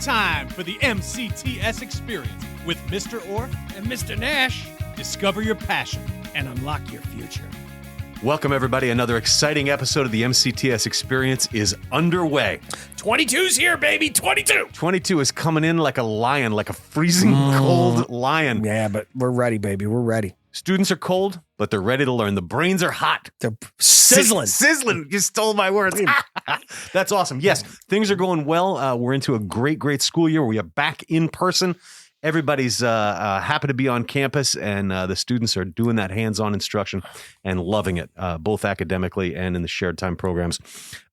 time for the MCTS experience with Mr. Orfe and Mr. Nash. Discover your passion and unlock your future. Welcome, everybody. Another exciting episode of the MCTS experience is underway. 22's here, baby. 22. 22 is coming in like a lion, like a freezing cold lion. Yeah, but we're ready, baby. We're ready. Students are cold, but they're ready to learn. The brains are hot. They're sizzling. Sizzling. You stole my words. That's awesome. Yes, things are going well. We're into a great school year. We are back in person. Everybody's happy to be on campus, and the students are doing that hands-on instruction and loving it, both academically and in the shared time programs.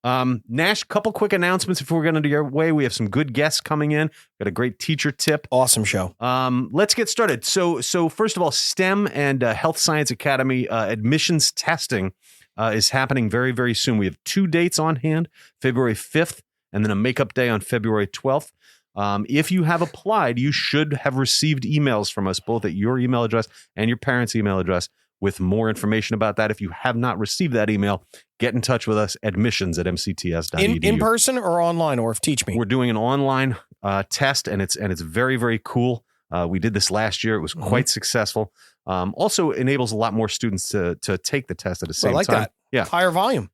Nash, couple quick announcements before we get into your way. We have some good guests coming in. Got a great teacher tip. Awesome show. Let's get started. So first of all, STEM and Health Science Academy admissions testing is happening very, very soon. We have 2 dates on hand, February 5th, and then a makeup day on February 12th. If you have applied, you should have received emails from us, both at your email address and your parents' email address, with more information about that. If you have not received that email, get in touch with us, admissions@mcts.edu. In person or online, or if teach me. We're doing an online test, and it's very, very cool. We did this last year. It was quite successful. Also enables a lot more students to take the test at the same I like time. that. Yeah. Higher volume,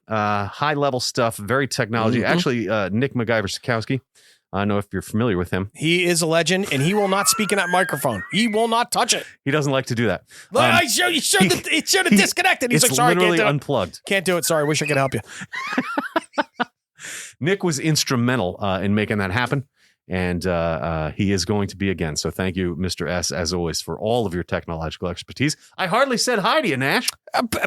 high level stuff, very technology. Actually, Nick MacGyver-Sikowski, I don't know if you're familiar with him. he is a legend, and he will not speak in that microphone. He will not touch it. He doesn't like to do that. It showed it disconnected. He's It's like, sorry, literally can't do it. unplugged. Can't do it. Sorry, wish I could help you. Nick was instrumental in making that happen, and he is going to be again. So thank you, Mr. S, as always, for all of your technological expertise. I hardly said hi to you, Nash.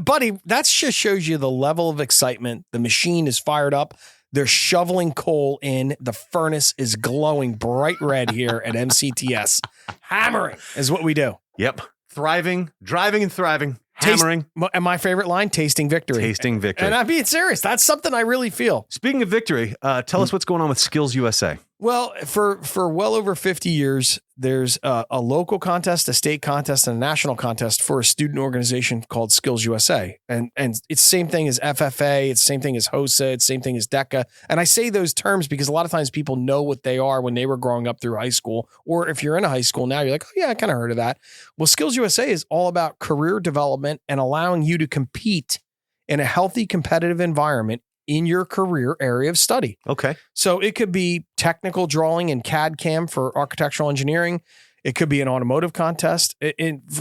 Buddy, that just shows you the level of excitement. The machine is fired up. They're shoveling coal in. The furnace is glowing bright red here at MCTS. Hammering is what we do. Yep. Thriving, driving and thriving, hammering. And my favorite line, tasting victory. Tasting victory. And I'm being serious. That's something I really feel. Speaking of victory, tell us what's going on with Skills USA. Well, for well over 50 years, there's a local contest, a state contest, and a national contest for a student organization called Skills USA. And it's the same thing as FFA. It's the same thing as HOSA. It's the same thing as DECA. And I say those terms because a lot of times people know what they are when they were growing up through high school. Or if you're in a high school now, you're like, oh, yeah, I kind of heard of that. Well, Skills USA is all about career development and allowing you to compete in a healthy, competitive environment in your career area of study. Okay. So it could be technical drawing and CAD CAM for architectural engineering. It could be an automotive contest.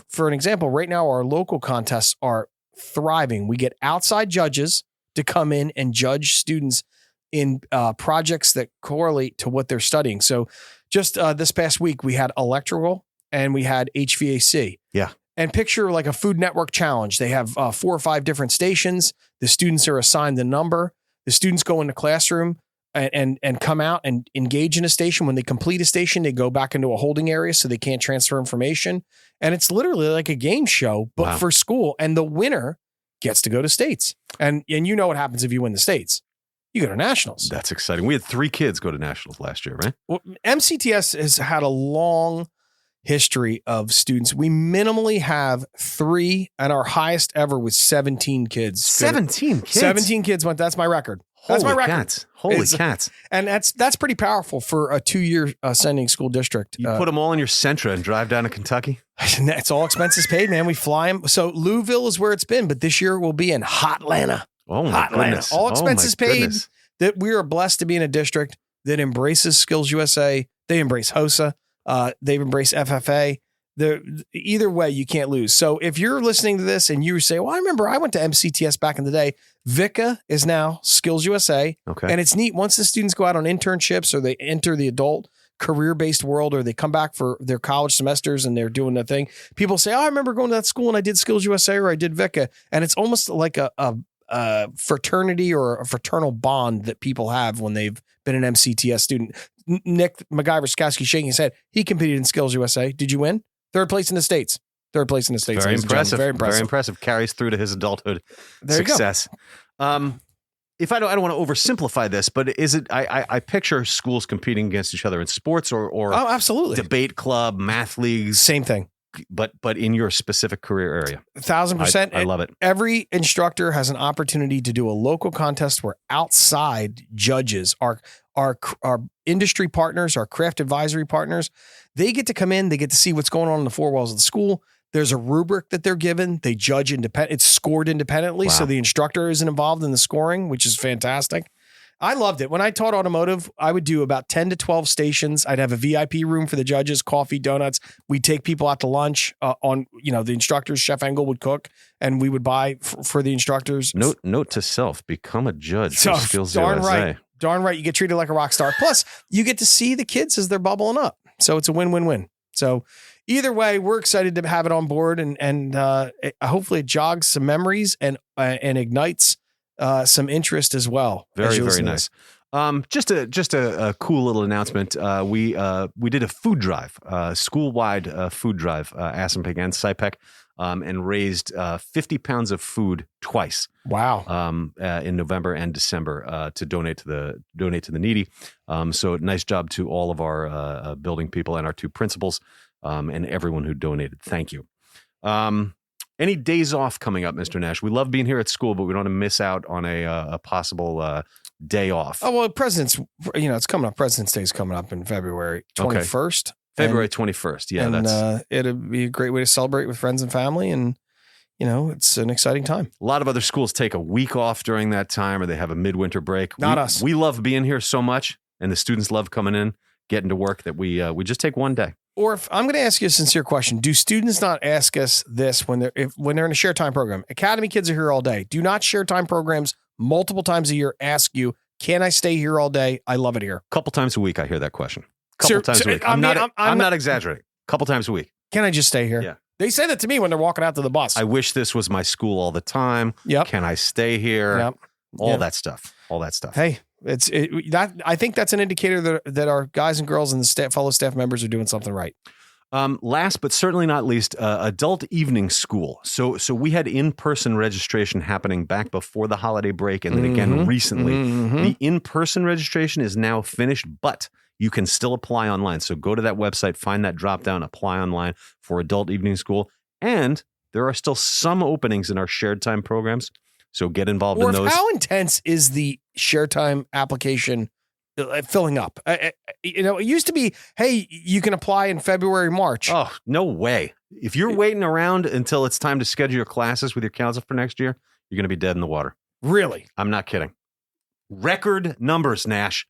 For an example, right now, our local contests are thriving. We get outside judges to come in and judge students in projects that correlate to what they're studying. So just this past week, we had electrical and we had HVAC. Yeah. And picture like a Food Network challenge. They have 4 or 5 different stations. The students are assigned the number. The students go in the classroom and come out and engage in a station. When they complete a station, they go back into a holding area so they can't transfer information. And it's literally like a game show, but for school. And the winner gets to go to states. And you know what happens if you win the states. You go to nationals. That's exciting. We had 3 kids go to nationals last year, right? Well, MCTS has had a long history of students. We minimally have 3, and our highest ever was 17 kids. 17 kids? 17 kids went. That's my record. That's my record. Cats. Holy cats. And that's pretty powerful for a 2-year sending school district. You put them all in your Sentra and drive down to Kentucky? It's all expenses paid, man. We fly them. So Louisville is where it's been, but this year we'll be in Hotlanta. Oh, my goodness. All expenses paid. Goodness. That we are blessed to be in a district that embraces Skills USA. They embrace HOSA. They've embraced FFA. Either way, you can't lose. So if you're listening to this and you say, well, I remember I went to MCTS back in the day, VICA is now Skills USA. Okay. And it's neat. Once the students go out on internships or they enter the adult career-based world, or they come back for their college semesters and they're doing the thing, people say, oh, I remember going to that school and I did Skills USA or I did VICA. And it's almost like a fraternity or a fraternal bond that people have when they've been an MCTS student. Nick MacGyver-Sikowski shaking his head. He competed in Skills USA. Did you win? 3rd place in the States. Very impressive. Very impressive. Carries through to his adulthood success. If I don't want to oversimplify this, but is it? I picture schools competing against each other in sports or absolutely, debate club, math leagues, same thing. But in your specific career area, 1,000%. I love it. Every instructor has an opportunity to do a local contest where outside judges are our industry partners, our craft advisory partners, they get to come in, they get to see what's going on in the four walls of the school. There's a rubric that they're given. They judge independent. It's scored independently. Wow. So the instructor isn't involved in the scoring, which is fantastic. I loved it. When I taught automotive, I would do about 10 to 12 stations. I'd have a VIP room for the judges, coffee, donuts. We'd take people out to lunch the instructors, Chef Engel would cook, and we would buy for the instructors. Note to self, become a judge for Skills darn USA. Right. Darn right. You get treated like a rock star. Plus, you get to see the kids as they're bubbling up. So it's a win-win-win. So either way, we're excited to have it on board, and hopefully it jogs some memories and ignites some interest as well. Very, very nice. Just a cool little announcement. We did a food drive, school-wide food drive, Assenpink and SciPec, and raised 50 pounds of food twice. Wow. In November and December to donate to the needy. So nice job to all of our building people and our two principals and everyone who donated. Thank you. Any days off coming up, Mr. Nash? We love being here at school, but we don't want to miss out on a possible day off. Oh, well, it's coming up. President's Day is coming up in February 21st. Okay. February 21st. Yeah. And it'll be a great way to celebrate with friends and family. And, it's an exciting time. A lot of other schools take a week off during that time, or they have a midwinter break. Not us. We love being here so much, and the students love coming in, getting to work, that we just take one day. Or if I'm going to ask you a sincere question, do students not ask us this when they're in a share time program? Academy kids are here all day. Do not share time programs multiple times a year ask you, can I stay here all day? I love it here. A couple times a week, I hear that question. Couple times a week. I'm not exaggerating. A couple times a week. Can I just stay here? Yeah. They say that to me when they're walking out to the bus. I wish this was my school all the time. Yep. Can I stay here? Yep. All that stuff. Hey, I think that's an indicator that our guys and girls and the fellow staff members are doing something right. Last but certainly not least, adult evening school. So we had in-person registration happening back before the holiday break, and then again recently. The in-person registration is now finished, but you can still apply online. So go to that website, find that drop down, apply online for adult evening school, and there are still some openings in our shared time programs. So get involved in those. How intense is the shared time application filling up? It used to be, hey, you can apply in February, March. Oh, no way. If you're waiting around until it's time to schedule your classes with your counselor for next year, you're going to be dead in the water. Really? I'm not kidding. Record numbers, Nash.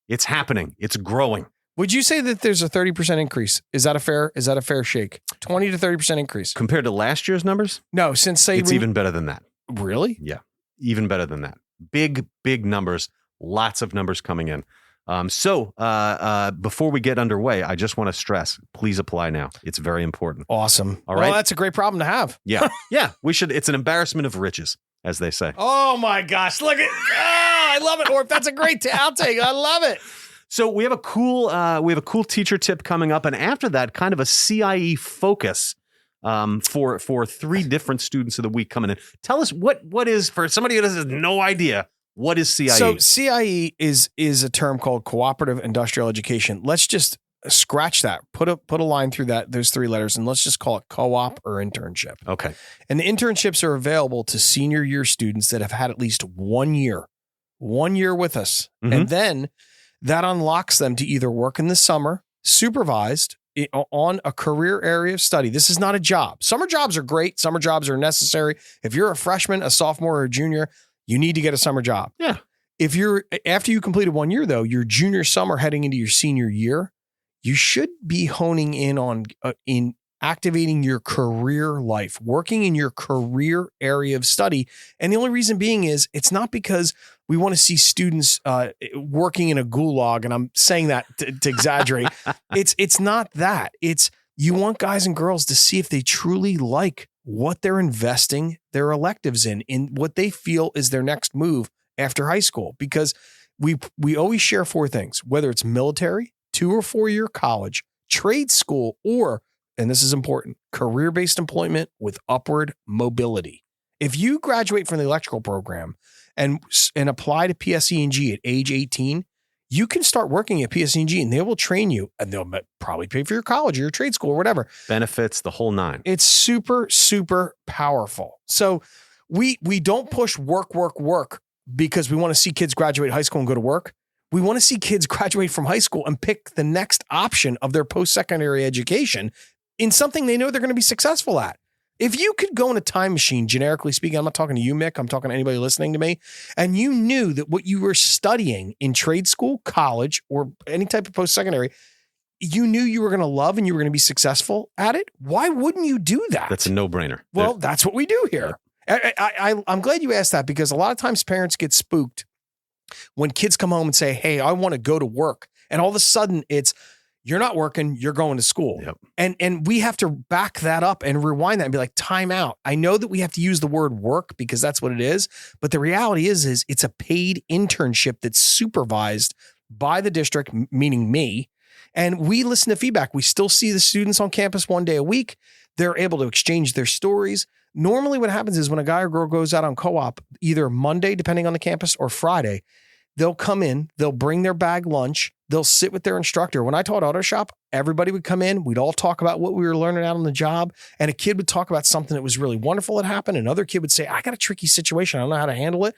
It's happening. It's growing. Would you say that there's a 30% increase? Is that a fair shake? 20 to 30% increase. Compared to last year's numbers? No, it's even better than that. Really? Yeah. Even better than that. Big numbers. Lots of numbers coming in. So before we get underway, I just want to stress, please apply now. It's very important. Awesome. All right. Well, that's a great problem to have. Yeah. Yeah. We should. It's an embarrassment of riches, as they say. Oh my gosh. Look at, I love it. Orfe, that's a great outtake. I love it. So we have a cool teacher tip coming up. And after that, kind of a CIE focus for 3 different students of the week coming in. Tell us what is, for somebody who has no idea, what is CIE? So CIE is a term called cooperative industrial education. Let's just scratch that. Put a line through those 3 letters, and let's just call it co-op or internship. Okay. And the internships are available to senior year students that have had at least 1 year with us. Mm-hmm. And then that unlocks them to either work in the summer, supervised on a career area of study. This is not a job. Summer jobs are great. Summer jobs are necessary. If you're a freshman, a sophomore, or a junior, you need to get a summer job. Yeah. After you completed 1 year, though, your junior summer heading into your senior year, you should be honing in on in activating your career life, working in your career area of study. And the only reason being is it's not because we want to see students working in a gulag. And I'm saying that to exaggerate. It's not that. It's you want guys and girls to see if they truly like what they're investing their electives in what they feel is their next move after high school. Because we always share 4 things, whether it's military, 2 or 4 year college, trade school, or, and this is important, career-based employment with upward mobility. If you graduate from the electrical program and apply to PSE&G at age 18, you can start working at PSE&G and they will train you, and they'll probably pay for your college or your trade school or whatever. Benefits, the whole 9. It's super, super powerful. So we don't push work because we want to see kids graduate high school and go to work. We want to see kids graduate from high school and pick the next option of their post-secondary education in something they know they're going to be successful at. If you could go in a time machine, generically speaking, I'm not talking to you, Mick, I'm talking to anybody listening to me, and you knew that what you were studying in trade school, college, or any type of post-secondary, you knew you were going to love and you were going to be successful at it, why wouldn't you do that? That's a no-brainer. Well, that's what we do here. I'm glad you asked that, because a lot of times parents get spooked when kids come home and say, hey, I want to go to work. And all of a sudden it's, you're not working, you're going to school. Yep. And we have to back that up and rewind that and be like, time out. I know that we have to use the word work because that's what it is. But the reality is it's a paid internship that's supervised by the district, meaning me. And we listen to feedback. We still see the students on campus 1 day a week. They're able to exchange their stories. Normally what happens is when a guy or girl goes out on co-op, either Monday, depending on the campus, or Friday, they'll come in, they'll bring their bag lunch, they'll sit with their instructor. When I taught auto shop, everybody would come in, we'd all talk about what we were learning out on the job, and a kid would talk about something that was really wonderful that happened. Another kid would say, I got a tricky situation, I don't know how to handle it.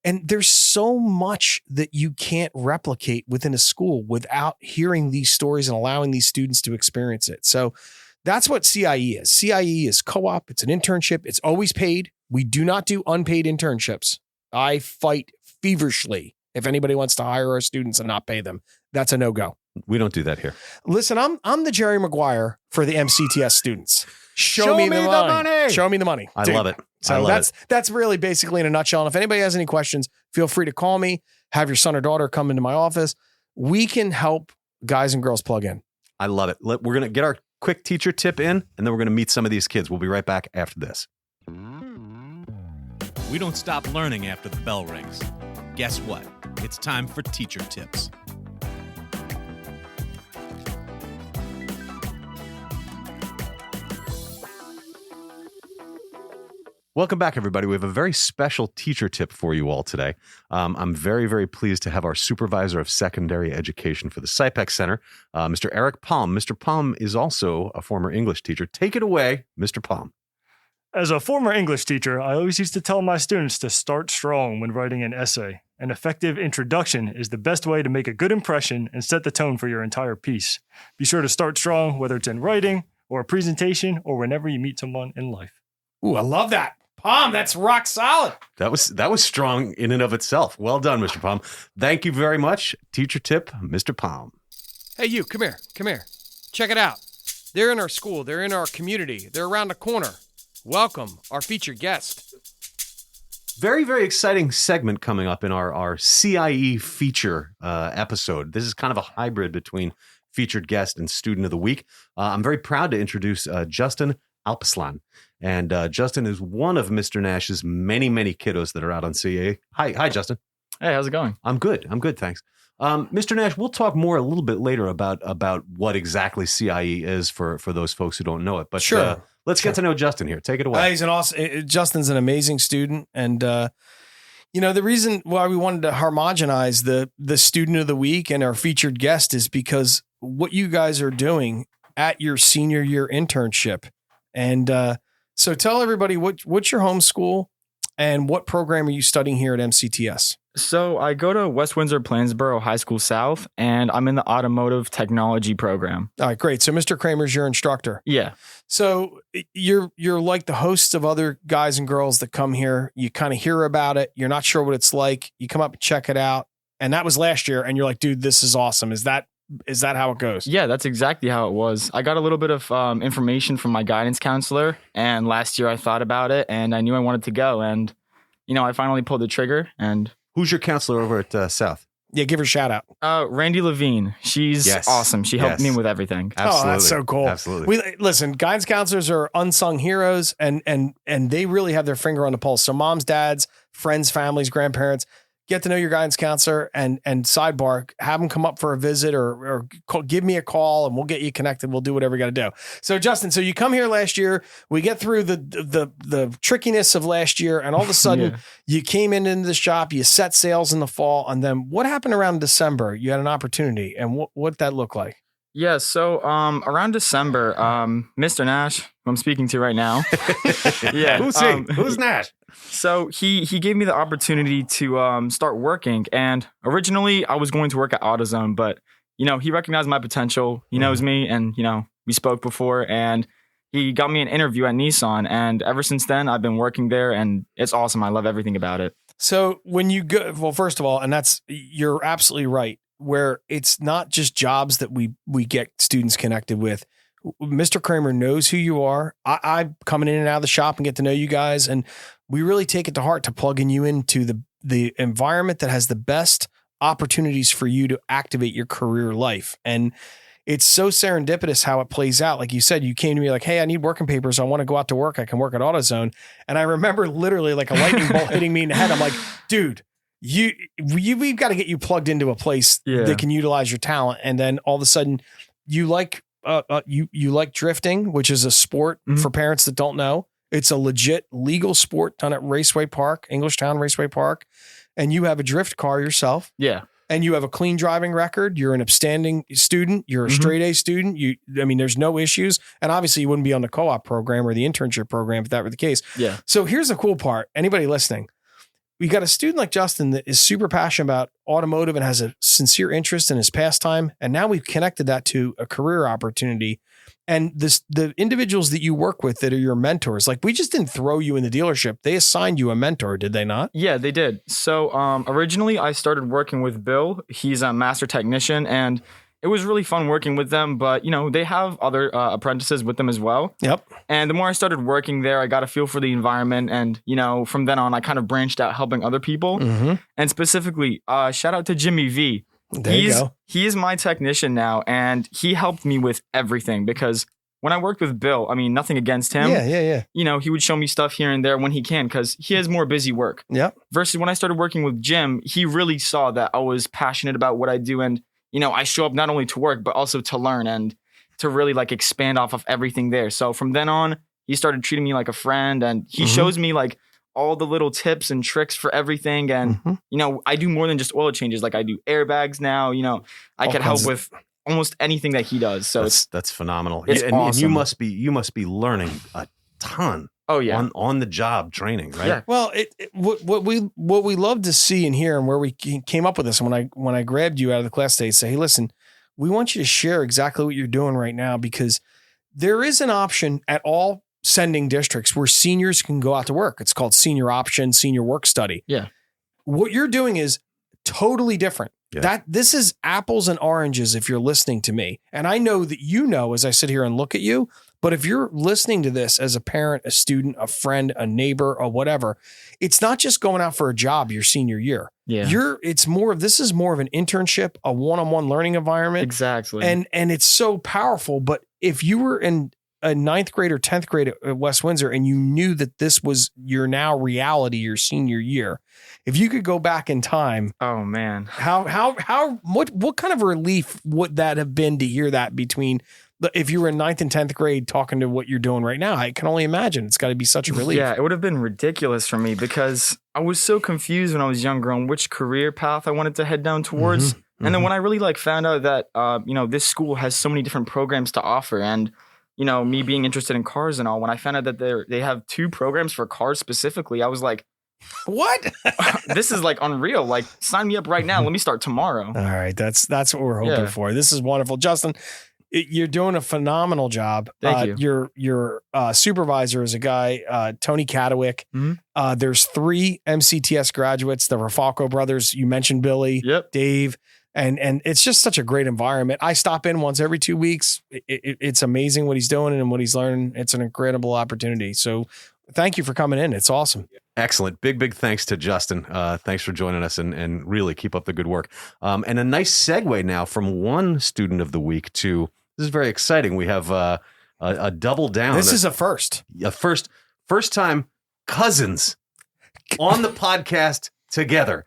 And there's so much that you can't replicate within a school without hearing these stories and allowing these students to experience it. So that's what CIE is. CIE is co-op. It's an internship. It's always paid. We do not do unpaid internships. I fight feverishly if anybody wants to hire our students and not pay them. That's a no-go. We don't do that here. Listen, I'm the Jerry Maguire for the MCTS students. Show me the money. Show me the money. I love it. So that's really basically in a nutshell. And if anybody has any questions, feel free to call me, have your son or daughter come into my office. We can help guys and girls plug in. I love it. We're going to get our quick teacher tip in, and then we're going to meet some of these kids. We'll be right back after this. We don't stop learning after the bell rings. Guess what? It's time for teacher tips. Welcome back, everybody. We have a very special teacher tip for you all today. I'm very, very pleased to have our supervisor of secondary education for the SIPEC Center, Mr. Eric Palm. Mr. Palm is also a former English teacher. Take it away, Mr. Palm. As a former English teacher, I always used to tell my students to start strong when writing an essay. An effective introduction is the best way to make a good impression and set the tone for your entire piece. Be sure to start strong, whether it's in writing or a presentation or whenever you meet someone in life. Ooh, I love that. Palm, that's rock solid. That was strong in and of itself. Well done, Mr. Palm. Thank you very much. Teacher tip, Mr. Palm. Hey, you, come here. Check it out. They're in our school. They're in our community. They're around the corner. Welcome, our featured guest. Very, very exciting segment coming up in our CIE feature episode. This is kind of a hybrid between featured guest and student of the week. I'm very proud to introduce Justin Alpaslan. And Justin is one of Mr. Nash's many, many kiddos that are out on CIE. Hi, Justin. Hey, how's it going? I'm good, thanks. Mr. Nash, we'll talk more a little bit later about what exactly CIE is for those folks who don't know it. But sure. Let's get to know Justin here. Take it away. Justin's an amazing student. And, the reason why we wanted to homogenize the student of the week and our featured guest is because what you guys are doing at your senior year internship. And so tell everybody what's your home school and what program are you studying here at MCTS? So I go to West Windsor Plansboro High School South, and I'm in the automotive technology program. All right, great. So Mr. Kramer's your instructor. Yeah. So you're like the hosts of other guys and girls that come here. You kind of hear about it. You're not sure what it's like. You come up and check it out. And that was last year. And you're like, dude, this is awesome. Is that how it goes? Yeah, that's exactly how it was. I got a little bit of information from my guidance counselor, and last year I thought about it, and I knew I wanted to go. And, I finally pulled the trigger. And who's your counselor over at South? Yeah, give her a shout out. Randy Levine. She's awesome. She helped me with everything. Absolutely. Oh, that's so cool. Absolutely. Listen, guidance counselors are unsung heroes, and they really have their finger on the pulse. So moms, dads, friends, families, grandparents, get to know your guidance counselor, and sidebar, have them come up for a visit or give me a call and we'll get you connected. We'll do whatever we got to do. So Justin, so you come here last year, we get through the trickiness of last year, and all of a sudden you came into the shop, you set sales in the fall, and then what happened around December? You had an opportunity, and what that look like? Yeah, so around December, Mr. Nash, who I'm speaking to right now. Yeah. Who's Nash? So he gave me the opportunity to start working, and originally I was going to work at AutoZone, but he recognized my potential. He knows me, and we spoke before, and he got me an interview at Nissan, and ever since then I've been working there, and it's awesome. I love everything about it. So when you go, well, first of all, and you're absolutely right, where it's not just jobs that we get students connected with. Mr. Kramer knows who you are. I'm coming in and out of the shop and get to know you guys. And we really take it to heart to plugging you into the environment that has the best opportunities for you to activate your career life. And it's so serendipitous how it plays out. Like you said, you came to me like, hey, I need working papers. I want to go out to work. I can work at AutoZone. And I remember literally like a lightning bolt hitting me in the head. I'm like, dude, we've got to get you plugged into a place that can utilize your talent. And then all of a sudden you like drifting, which is a sport for parents that don't know. It's a legit legal sport done at Raceway Park, Englishtown Raceway Park. And you have a drift car yourself. Yeah. And you have a clean driving record. You're an upstanding student. You're a straight A student. There's no issues. And obviously you wouldn't be on the co-op program or the internship program if that were the case. Yeah. So here's the cool part. Anybody listening, we got a student like Justin that is super passionate about automotive and has a sincere interest in his pastime. And now we've connected that to a career opportunity. And the individuals that you work with that are your mentors, like we just didn't throw you in the dealership. They assigned you a mentor, did they not? Yeah, they did. So originally I started working with Bill. He's a master technician, and it was really fun working with them. But, they have other apprentices with them as well. Yep. And the more I started working there, I got a feel for the environment. And, from then on, I kind of branched out helping other people. And specifically, shout out to Jimmy V. There you go. He is my technician now, and he helped me with everything because when I worked with Bill, nothing against him. Yeah. He would show me stuff here and there when he can because he has more busy work. Yep. Versus when I started working with Jim, he really saw that I was passionate about what I do, and I show up not only to work but also to learn and to really like expand off of everything there. So from then on, he started treating me like a friend, and he shows me like all the little tips and tricks for everything. And, I do more than just oil changes. Like I do airbags now, I can help with almost anything that he does. So that's phenomenal. It's and awesome. You must be learning a ton. Oh yeah. On the job training, right? Yeah. Well, what we love to see and hear, and where we came up with this, when I grabbed you out of the class today, say, hey, listen, we want you to share exactly what you're doing right now, because there is an option at all sending districts where seniors can go out to work. It's called senior option, senior work study. Yeah. What you're doing is totally different. Yeah. This is apples and oranges if you're listening to me. And I know that as I sit here and look at you, but if you're listening to this as a parent, a student, a friend, a neighbor, or whatever, it's not just going out for a job your senior year. Yeah. This is more of an internship, a one-on-one learning environment. Exactly. And it's so powerful. But if you were in a 9th grade or 10th grade at West Windsor and you knew that this was your now reality, your senior year, if you could go back in time, oh man, what kind of relief would that have been to hear that if you were in 9th and 10th grade talking to what you're doing right now? I can only imagine it's got to be such a relief. Yeah, it would have been ridiculous for me because I was so confused when I was younger on which career path I wanted to head down towards. And then when I really found out that, this school has so many different programs to offer, and me being interested in cars and all, when I found out that they have 2 programs for cars specifically, I was like, what? This is unreal. Sign me up right now. Let me start tomorrow. All right. That's what we're hoping for. This is wonderful. Justin, you're doing a phenomenal job. Thank you. Your supervisor is a guy, Tony Cadawick. There's 3 MCTS graduates, the Rafalco brothers. You mentioned Billy, Dave. And it's just such a great environment. I stop in once every 2 weeks. It's amazing what he's doing and what he's learning. It's an incredible opportunity. So thank you for coming in. It's awesome. Excellent. Big thanks to Justin. Thanks for joining us and really keep up the good work. And a nice segue now from one student of the week to, this is very exciting. We have a double down. This is a first. First time cousins on the podcast together.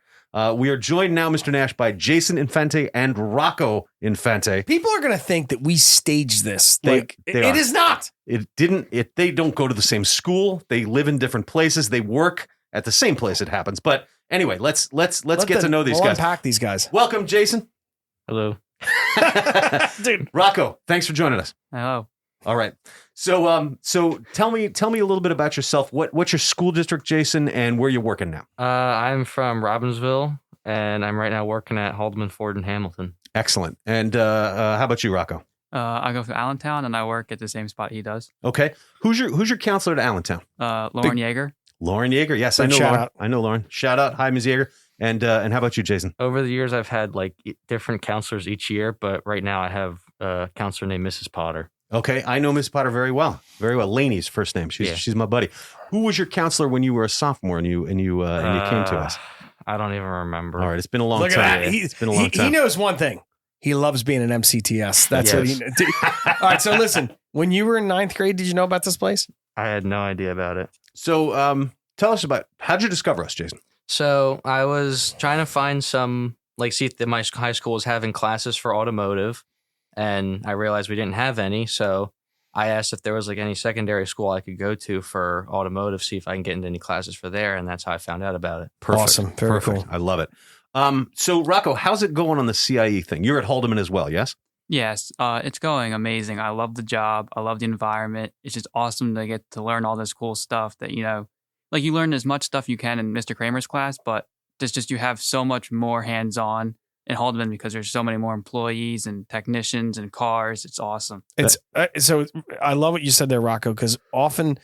We are joined now, Mr. Nash, by Jason Infante and Rocco Infante. People are going to think that we staged this. It is not. They don't go to the same school. They live in different places. They work at the same place. It happens. But anyway, let's get to know these guys. Unpack these guys. Welcome, Jason. Hello. Dude. Rocco, thanks for joining us. Hello. All right. So tell me a little bit about yourself. What's your school district, Jason, and where you're working now? I'm from Robbinsville, and I'm right now working at Haldeman Ford in Hamilton. Excellent. And how about you, Rocco? I go to Allentown, and I work at the same spot he does. Okay. Who's your counselor at Allentown? Lauren Yeager. Lauren Yeager. Yes, I Big know shout Lauren. out. I know Lauren. Shout out. Hi, Ms. Yeager. And how about you, Jason? Over the years, I've had like different counselors each year, but right now I have a counselor named Mrs. Potter. Okay, I know Miss Potter very well. Very well. Laney's first name. She's my buddy. Who was your counselor when you were a sophomore and you came to us? I don't even remember. All right, it's been a long Look at time. that. It's been a long time. He knows one thing. He loves being an MCTS. That's Yes. what he knows. All right, so listen, when you were in 9th grade, did you know about this place? I had no idea about it. So tell us about, how'd you discover us, Jason? So I was trying to find some, see if my high school was having classes for automotive, and I realized we didn't have any. So I asked if there was any secondary school I could go to for automotive, see if I can get into any classes for there, and that's how I found out about it. Perfect. Awesome. Very cool. I love it. So Rocco, how's it going on the CIE thing? You're at Haldeman as well, yes? Yes, it's going amazing. I love the job. I love the environment. It's just awesome to get to learn all this cool stuff that, you learn as much stuff you can in Mr. Kramer's class, but just you have so much more hands-on in Haldeman because there's so many more employees and technicians and cars. It's awesome. It's so I love what you said there, Rocco, because often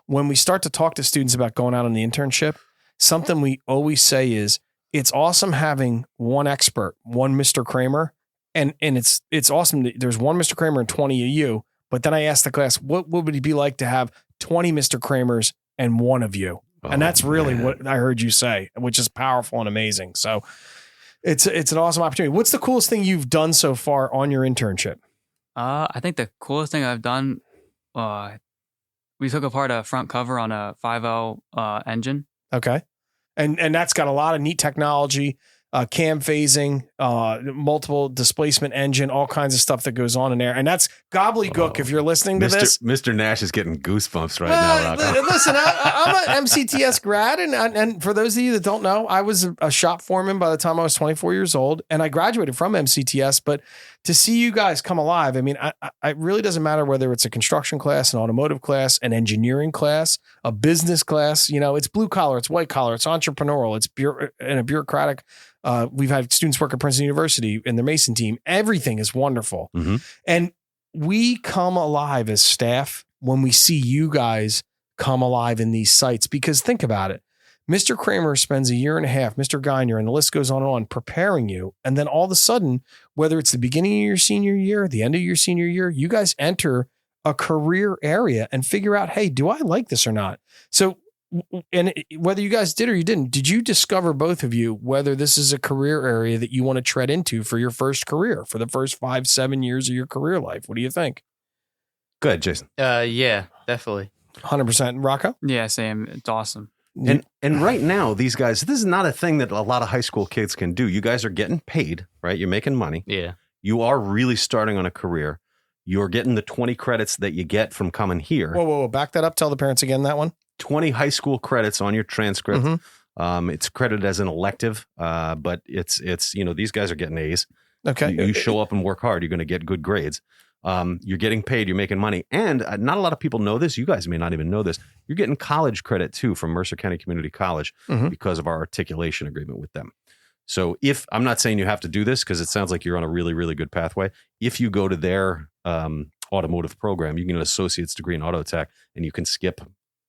when we start to talk to students about going out on the internship, something we always say is it's awesome having one expert, one Mr. Kramer, and it's awesome that there's one Mr. Kramer and 20 of you. But then I asked the class, what would it be like to have 20 Mr. Kramers and one of you? And that's really what I heard you say, which is powerful and amazing. So it's an awesome opportunity. What's the coolest thing you've done so far on your internship? I think the coolest thing I've done, we took apart a front cover on a 5.0 engine. Okay. And that's got a lot of neat technology, cam phasing, multiple displacement engine, all kinds of stuff that goes on in there. And that's gobbledygook if you're listening to this. Mr. Nash is getting goosebumps now, Rocco. Listen, I'm an MCTS grad. And for those of you that don't know, I was a shop foreman by the time I was 24 years old. And I graduated from MCTS. But to see you guys come alive, I mean, it really doesn't matter whether it's a construction class, an automotive class, an engineering class, a business class. It's blue collar, it's white collar, it's entrepreneurial, it's in a bureaucratic. We've had students work at Princeton University in their Mason team. Everything is wonderful. Mm-hmm. And we come alive as staff when we see you guys come alive in these sites, because think about it. Mr. Kramer spends a year and a half, Mr. Gagne, and the list goes on and on, preparing you. And then all of a sudden, whether it's the beginning of your senior year, the end of your senior year, you guys enter a career area and figure out, hey, do I like this or not? So, and whether you guys did or you did you discover, both of you, whether this is a career area that you want to tread into for your first career, for the first 5-7 years of your career life? What do you think? Go ahead, Jason. Yeah, definitely. 100%. Rocco? Yeah, Sam. It's awesome. And right now, these guys, this is not a thing that a lot of high school kids can do. You guys are getting paid, right? You're making money. Yeah. You are really starting on a career. You're getting the 20 credits that you get from coming here. Whoa. Back that up. Tell the parents again that one. 20 high school credits on your transcript. Mm-hmm. It's credited as an elective, but it's these guys are getting A's. Okay. You show up and work hard, you're going to get good grades. You're getting paid, you're making money. And not a lot of people know this. You guys may not even know this. You're getting college credit too from Mercer County Community College because of our articulation agreement with them. So I'm not saying you have to do this because it sounds like you're on a really, really good pathway. If you go to their automotive program, you can get an associate's degree in auto tech and you can skip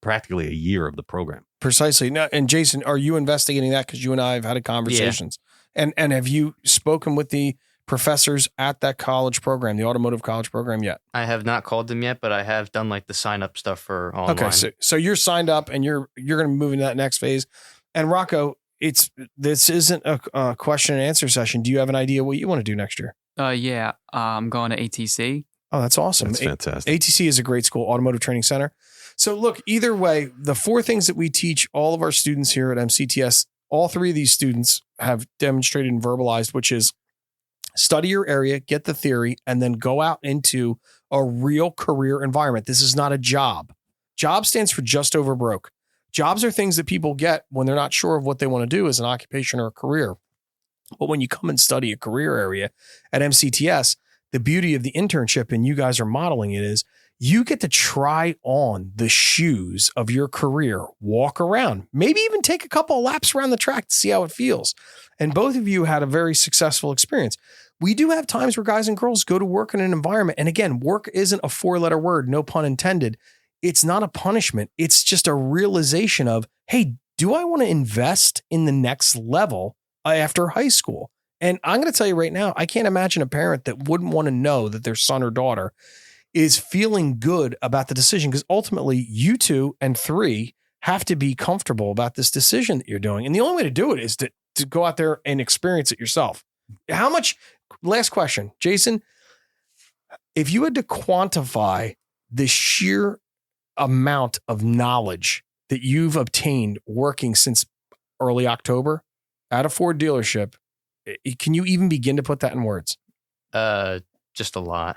practically a year of the program. Precisely. Now, and Jason, are you investigating that? Because you and I have had conversations. Yeah. And have you spoken with the professors at that college program, the automotive college program, yet? I have not called them yet, but I have done the sign up stuff for online. Okay, so you're signed up and you're going to move into that next phase. And Rocco, this isn't a question and answer session. Do you have an idea what you want to do next year? Yeah, I'm going to ATC. Oh, that's awesome. That's fantastic. ATC is a great school, Automotive Training Center. So look, either way, the 4 things that we teach all of our students here at MCTS, all 3 of these students have demonstrated and verbalized, which is study your area, get the theory, and then go out into a real career environment. This is not a job. Job stands for just over broke. Jobs are things that people get when they're not sure of what they want to do as an occupation or a career. But when you come and study a career area at MCTS, the beauty of the internship, and you guys are modeling it, is you get to try on the shoes of your career, walk around, maybe even take a couple of laps around the track to see how it feels. And both of you had a very successful experience. We do have times where guys and girls go to work in an environment. And again, work isn't a 4-letter word, no pun intended. It's not a punishment. It's just a realization of, hey, do I want to invest in the next level after high school? And I'm going to tell you right now, I can't imagine a parent that wouldn't want to know that their son or daughter is feeling good about the decision, because ultimately you 2 and 3 have to be comfortable about this decision that you're doing. And the only way to do it is to go out there and experience it yourself. How much, last question, Jason, if you had to quantify the sheer amount of knowledge that you've obtained working since early October at a Ford dealership, can you even begin to put that in words? Just a lot.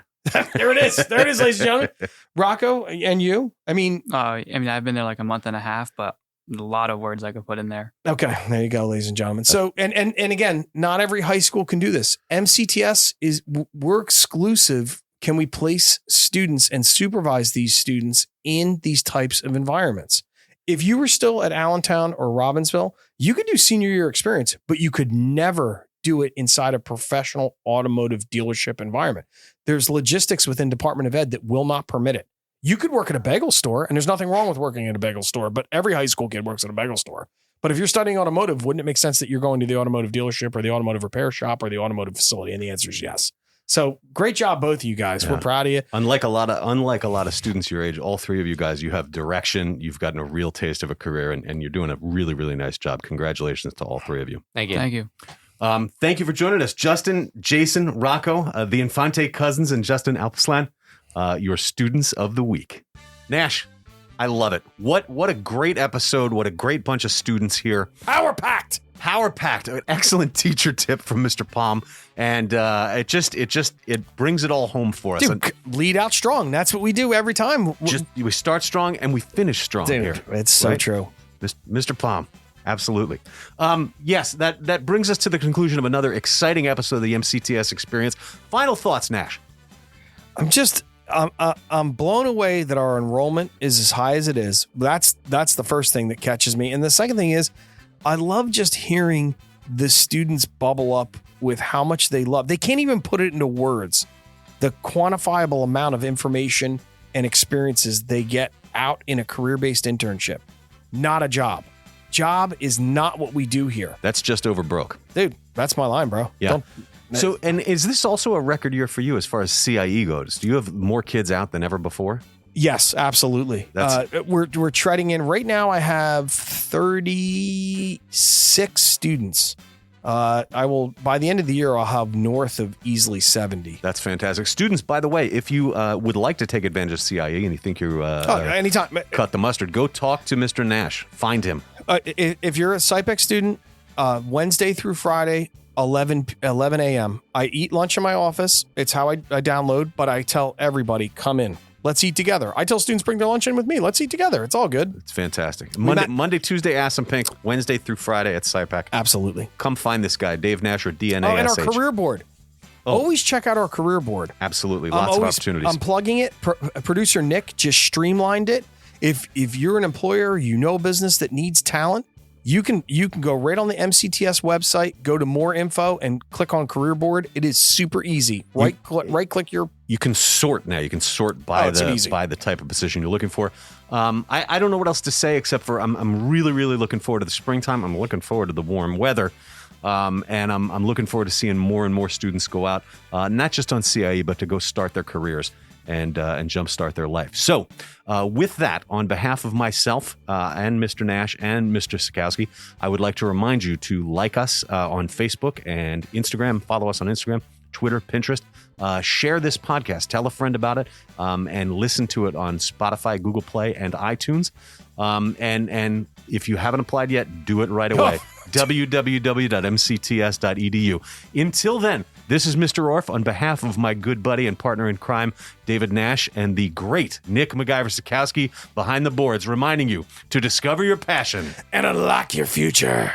There it is. There it is, ladies and gentlemen. Rocco, and you? I mean, I've been there like a month and a half, but a lot of words I could put in there. Okay, there you go, ladies and gentlemen. So, and again, not every high school can do this. MCTS we're exclusive. Can we place students and supervise these students in these types of environments? If you were still at Allentown or Robbinsville, you could do senior year experience, but you could never do it inside a professional automotive dealership environment. There's logistics within Department of Ed that will not permit it. You could work at a bagel store, and there's nothing wrong with working at a bagel store, but every high school kid works at a bagel store. But if you're studying automotive, wouldn't it make sense that you're going to the automotive dealership or the automotive repair shop or the automotive facility? And the answer is yes. So great job, both of you guys. Yeah. We're proud of you. Unlike a lot of students your age, all 3 of you guys, you have direction. You've gotten a real taste of a career, and you're doing a really, really nice job. Congratulations to all 3 of you. Thank you. Thank you. Thank you for joining us, Justin, Jason, Rocco, the Infante cousins, and Justin Alpaslan, your students of the week. Nash, I love it. What a great episode. What a great bunch of students here. Power packed. An excellent teacher tip from Mr. Palm, and it brings it all home for us. Dude, lead out strong. That's what we do every time. We start strong and we finish strong. Dude, here. It's so right? True, Mr. Palm. Absolutely. Yes, that brings us to the conclusion of another exciting episode of the MCTS Experience. Final thoughts, Nash. I'm blown away that our enrollment is as high as it is. That's the first thing that catches me. And the second thing is, I love just hearing the students bubble up with how much they love. They can't even put it into words. The quantifiable amount of information and experiences they get out in a career-based internship. Not a job. Job is not what we do here. That's just over broke. Dude, that's my line, bro. Yeah. So, and is this also a record year for you as far as CIE goes? Do you have more kids out than ever before? Yes, absolutely. We're treading in. Right now, I have 36 students. I will, by the end of the year, I'll have north of easily 70. That's fantastic. Students, by the way, if you would like to take advantage of CIE and you think you're anytime, cut the mustard, go talk to Mr. Nash. Find him. If you're a SciPEC student, Wednesday through Friday, 11 a.m. I eat lunch in my office. It's how I download, but I tell everybody, come in. Let's eat together. I tell students, bring their lunch in with me. Let's eat together. It's all good. It's fantastic. Monday, Tuesday, Ass and Pink. Wednesday through Friday at SciPEC. Absolutely. Come find this guy, Dave Nash or DNASH. Oh, and our career board. Always check out our career board. Absolutely. Lots of opportunities. I'm plugging it. Producer Nick just streamlined it. If you're an employer, you know a business that needs talent, you can go right on the MCTS website, go to more info and click on career board. It is super easy. Right click your. You can sort now. You can sort by the type of position you're looking for. I don't know what else to say except for I'm really, really looking forward to the springtime. I'm looking forward to the warm weather. And I'm looking forward to seeing more and more students go out, not just on CIE, but to go start their careers and jumpstart their life. So with that, on behalf of myself and Mr. Nash and Mr. Sikowski, I would like to remind you to like us on Facebook and Instagram, follow us on Instagram, Twitter, Pinterest, share this podcast, tell a friend about it, and listen to it on Spotify, Google Play, and iTunes. And if you haven't applied yet, do it right away. www.mcts.edu. Until then, this is Mr. Orfe on behalf of my good buddy and partner in crime, David Nash, and the great Nick MacGyver Sikowski behind the boards, reminding you to discover your passion and unlock your future.